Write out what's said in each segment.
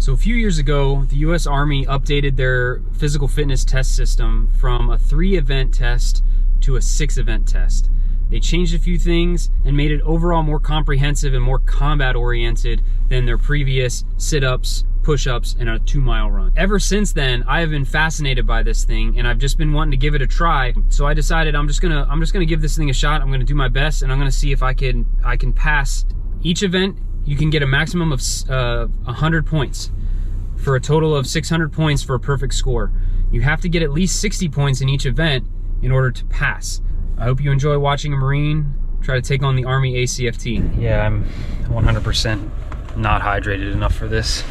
So a few years ago, the US Army updated their physical fitness test system from a 3-event test to a 6-event test. They changed a few things and made it overall more comprehensive and more combat oriented than their previous sit-ups, push-ups, and a 2-mile run. Ever since then, I have been fascinated by this thing, and I've just been wanting to give it a try. So I decided I'm just gonna give this thing a shot. I'm gonna do my best, and I'm gonna see if I can pass each event. You can get a maximum of 100 points for a total of 600 points for a perfect score. You have to get at least 60 points in each event in order to pass. I hope you enjoy watching a Marine try to take on the Army ACFT. Yeah, I'm 100% not hydrated enough for this.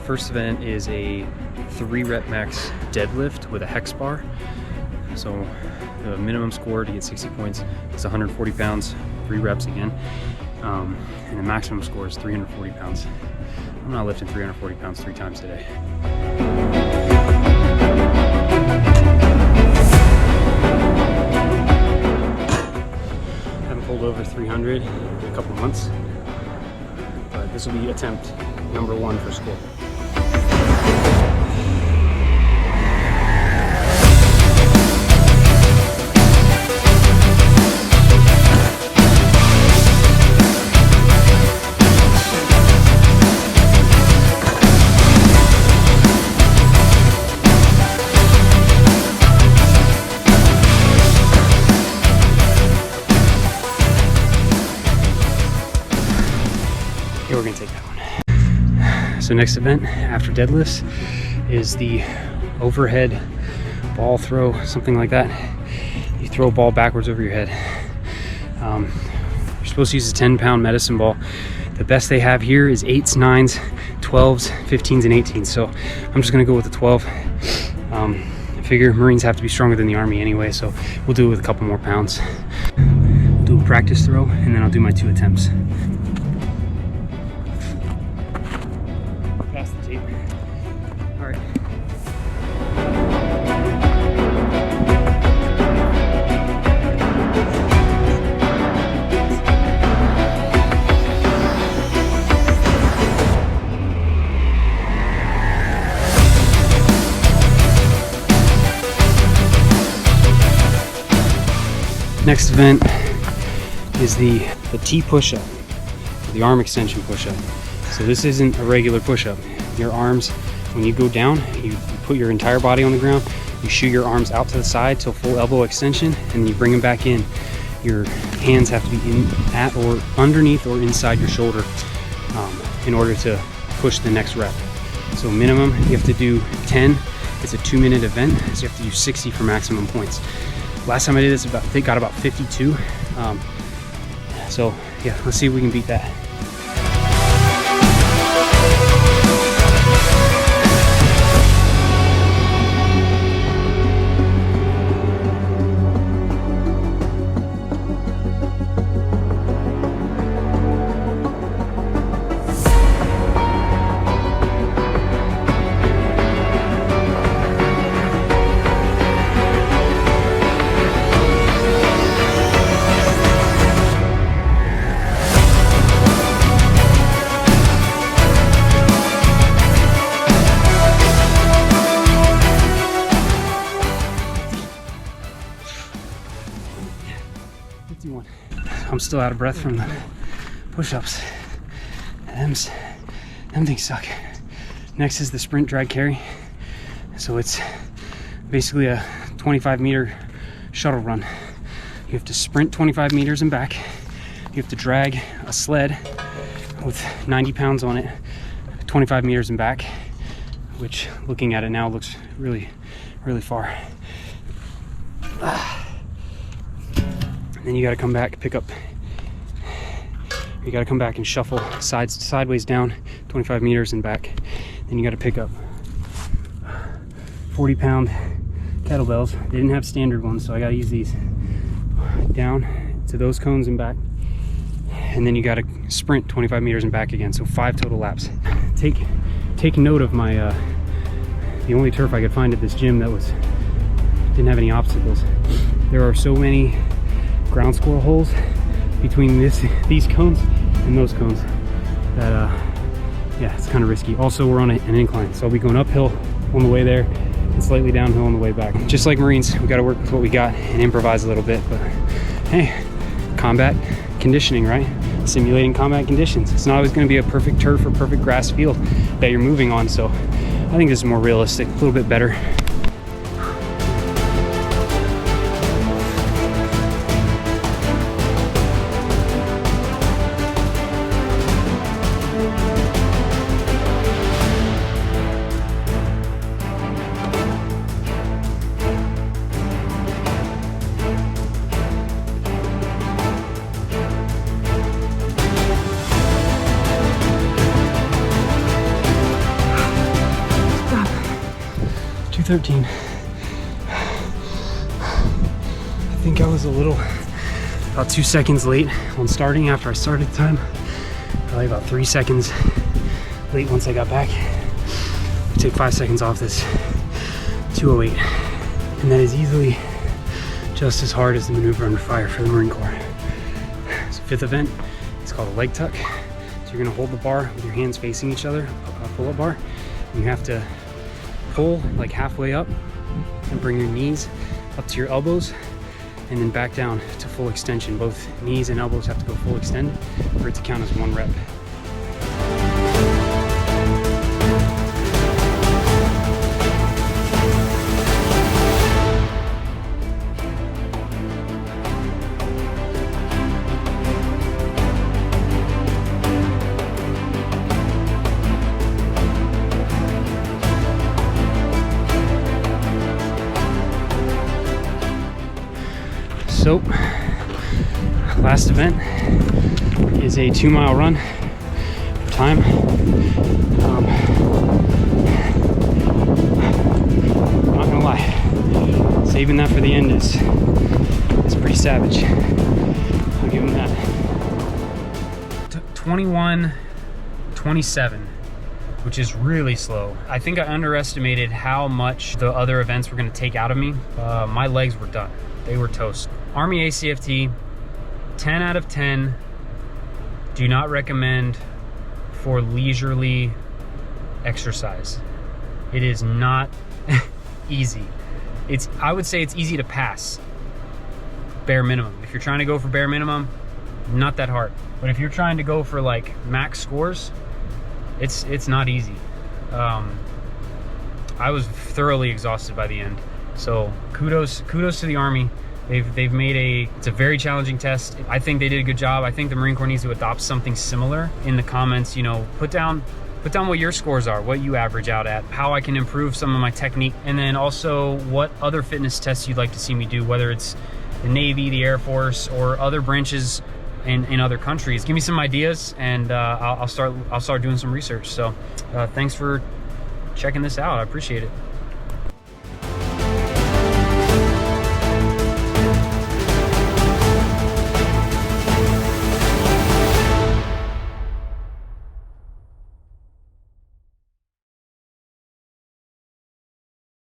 First event is a 3-rep max deadlift with a hex bar. So the minimum score to get 60 points is 140 pounds, 3 reps again. And the maximum score is 340 pounds. I'm not lifting 340 pounds 3 times today. Haven't pulled over 300 in a couple months, but this will be attempt number 1 for school. Yeah, we're gonna take that one. So next event after deadlifts is the overhead ball throw, something like that. You throw a ball backwards over your head. You're supposed to use a 10-pound medicine ball. The best they have here is 8s, 9s, 12s, 15s, and 18s. So I'm just gonna go with the 12. I figure Marines have to be stronger than the Army anyway, so we'll do it with a couple more pounds. We'll do a practice throw, and then I'll do my 2 attempts. Pass the tape. All right. Next event is the T push-up, the arm extension push-up. So this isn't a regular push-up. Your arms, when you go down, you put your entire body on the ground, you shoot your arms out to the side till full elbow extension, and you bring them back in. Your hands have to be in at or underneath or inside your shoulder in order to push the next rep. So minimum, you have to do 10. It's a 2-minute event, so you have to do 60 for maximum points. Last time I did this, I got about 52. So yeah, let's see if we can beat that. I'm still out of breath from the push-ups. Them things suck. Next is the sprint drag carry. So it's basically a 25-meter shuttle run. You have to sprint 25 meters and back. You have to drag a sled with 90 pounds on it 25 meters and back, which looking at it now looks really, really far. Then you got to come back, pick up. You got to come back and shuffle sideways down 25 meters and back. Then you got to pick up 40-pound kettlebells. They didn't have standard ones, so I got to use these. Down to those cones and back. And then you got to sprint 25 meters and back again. So 5 total laps. Take note of my the only turf I could find at this gym that didn't have any obstacles. There are so many ground squirrel holes between these cones and those cones that yeah, it's kind of risky. Also, we're on an incline, so I'll be going uphill on the way there and slightly downhill on the way back. Just like Marines, we got to work with what we got and improvise a little bit. But hey, combat conditioning, right? Simulating combat conditions. It's not always going to be a perfect turf or perfect grass field that you're moving on, so I think this is more realistic, a little bit better. Stop. 2:13. I think I was about 2 seconds late on starting after I started time. Probably about 3 seconds late once I got back. I take 5 seconds off this 2:08. And that is easily just as hard as the maneuver under fire for the Marine Corps. So 5th event, it's called a leg tuck. So you're gonna hold the bar with your hands facing each other, a pull-up bar. And you have to pull like halfway up and bring your knees up to your elbows and then back down to full extension. Both knees and elbows have to go full extend for it to count as 1 rep. So, last event is a 2-mile run for time. Not gonna lie, saving that for the end is pretty savage. I'll give him that. 21:27, which is really slow. I think I underestimated how much the other events were gonna take out of me. My legs were done. They were toast. Army ACFT, 10 out of 10. Do not recommend for leisurely exercise. It is not easy. I would say it's easy to pass, bare minimum. If you're trying to go for bare minimum, not that hard. But if you're trying to go for like max scores, it's not easy. I was thoroughly exhausted by the end. So kudos to the Army. They've made it's a very challenging test. I think they did a good job. I think the Marine Corps needs to adopt something similar. In the comments, you know, put down what your scores are, what you average out at, how I can improve some of my technique, and then also what other fitness tests you'd like to see me do, whether it's the Navy, the Air Force, or other branches in other countries. Give me some ideas, and I'll start doing some research. So thanks for checking this out. I appreciate it.